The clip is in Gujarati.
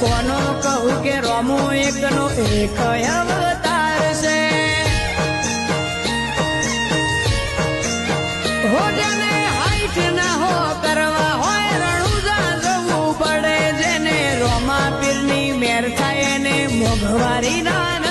કોનો કહું કે રોમો એકનો એક અવતાર છે હો જેને હાઈટ ના હો કરવા હોય રણુજા જવું પડે જેને રોમા પીરની મેર થાય એને મોઘવારી ના